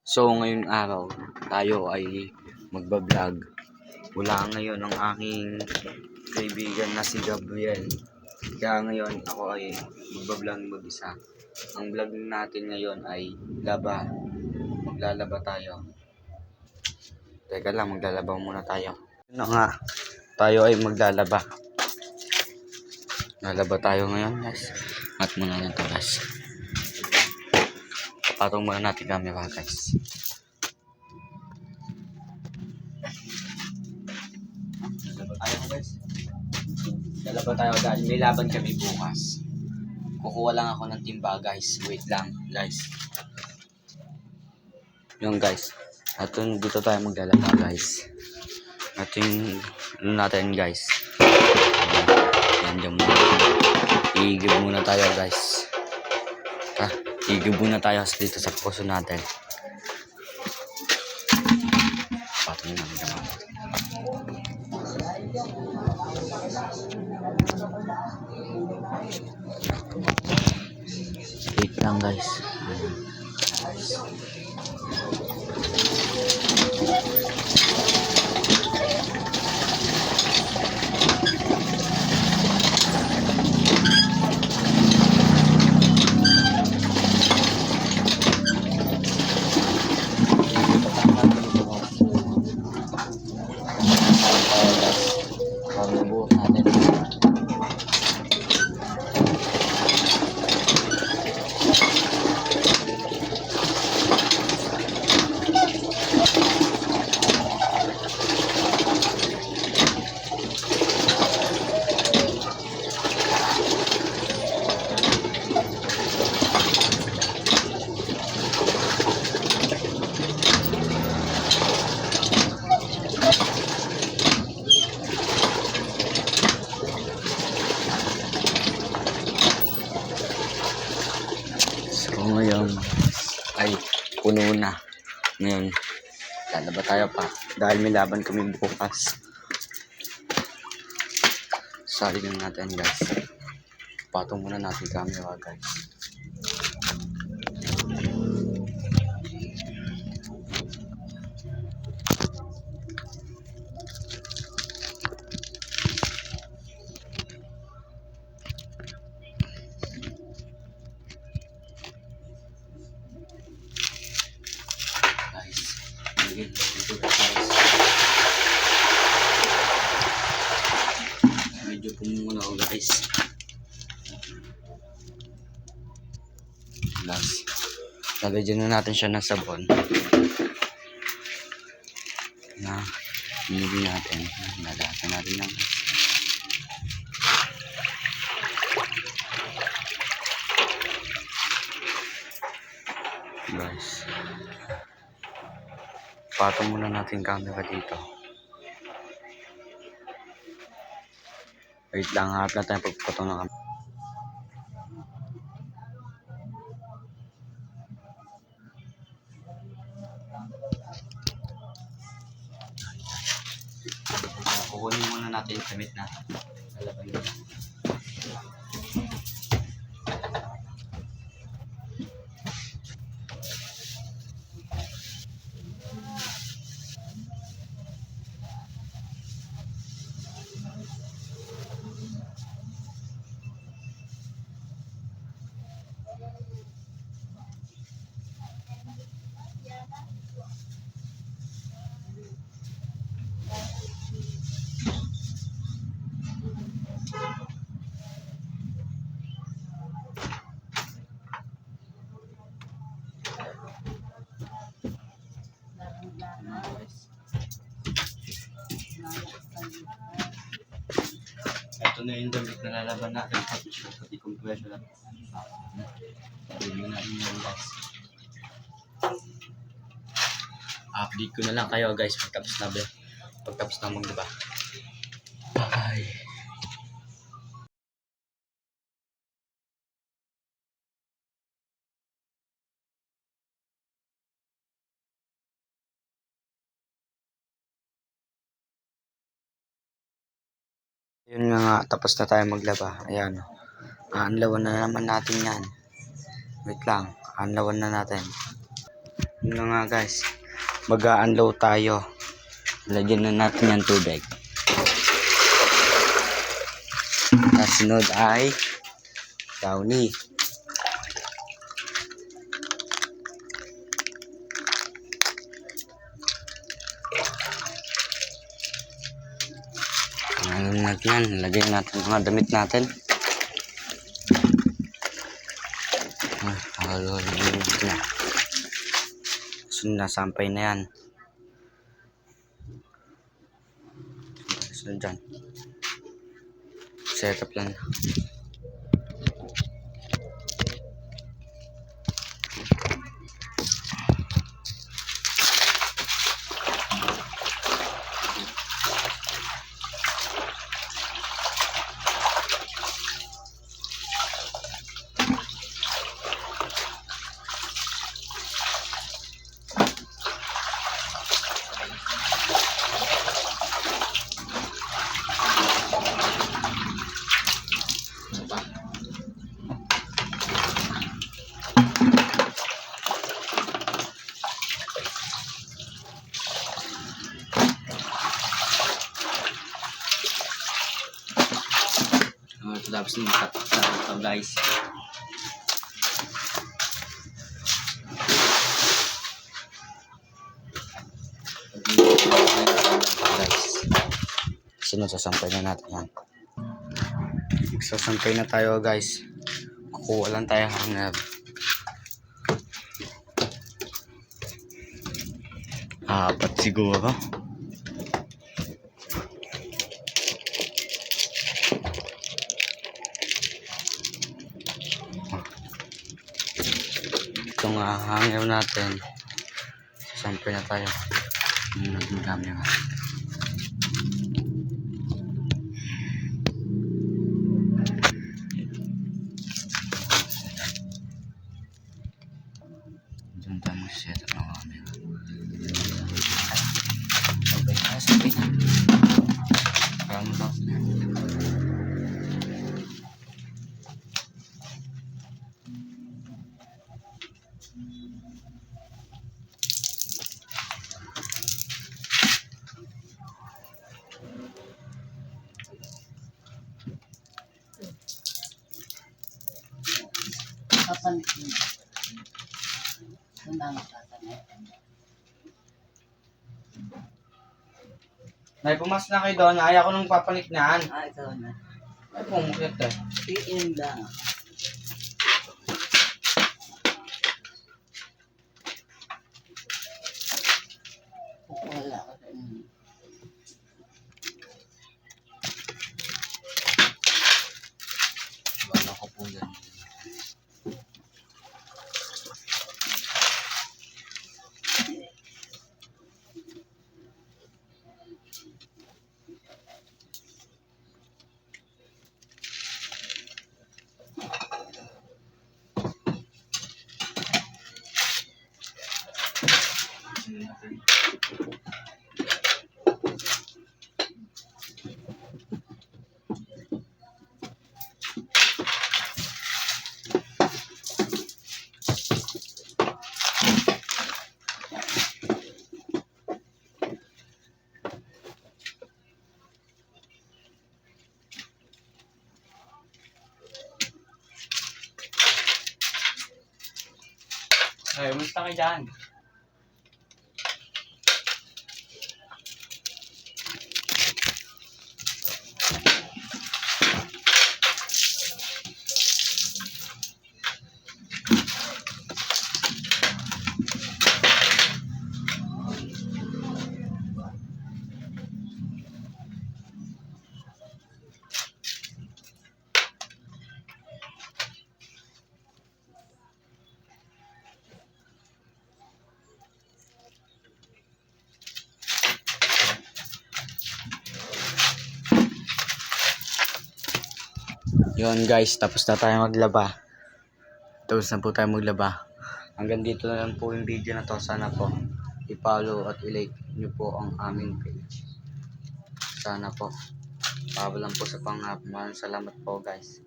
So ngayong araw, tayo ay magbablog. Wala ngayon ang aking kaibigan na si Gabriel. Kaya ngayon ako ay magbablog mag-isa. Ang vlog natin ngayon ay laba. Maglalaba tayo. Teka lang, maglalaba muna tayo. Ano nga, tayo ay maglalaba. Lalaba tayo ngayon, guys. At muna lang ito, guys. Patong muna natin camera, guys. Lalaba tayo, guys. Lalaba tayo dahil may laban kami bukas. Kukuha lang ako ng timba, guys. Wait lang, guys. Yung guys. At dito tayo maglalaba, guys. At yung natin, guys. Yan muna. Iigib muna tayo, guys. Iigib muna tayo dito sa puso natin. Patong naman naman. Wait lang, guys. Buhok natin. So ngayon ay puno na. Ngayon, lalaba tayo pa dahil may laban kami bukas. Sorry lang natin, guys. Patong muna natin camera, guys. Medyo pumuna ako, guys. Lagyan na natin siya ng sabon na binili natin. Nalatan natin lang. Guys, patong muna natin camera dito. Wait lang, harap na tayo pagpatong ng camera. Kukunin muna natin yung damit natin. Lalabay nila. Ito na yung damit na lalaban natin. Pati compression natin. Review natin yung guys. Update ko na lang kayo, guys, pagtapos na diba? Bye. Yun nga, tapos na tayo maglaba. Ayan. Aanlawan na naman natin yan. Wait lang. Aanlawan na natin. Yun na nga guys. Mag-a-unload tayo. Lagyan na natin yung tubig. Kasunod ay Downy. Ano natin yan? Lagyan natin mga damit natin. So, nasampay na yan. So, dyan. Set up lang. Tapos nung ito guys. Sinasasampay na natin yan. Sasampay na tayo guys. Kukuha lang tayo hanger. Apat siguro. Itong hanger natin. Sasampay na tayo. Naging camera. Diyan tayo mag-set up ng camera. Sampay na. Parang lang. Papansin. Sundang tatanay. Nay, pumas na kayo doon. Ayaw ko nung papaniknaan. Ikaw na. Ay, pumukit eh. PM lang. Wala ka rin. Wala ko po yan. Ay, umusta ka dyan? Yun guys, tapos na tayo maglaba. Tapos na po tayo maglaba. Hanggang dito na lang po yung video na to. Sana po i-follow at i-like nyo po ang aming page. Sana po. Pabalan po sa panghap. Maraming salamat po guys.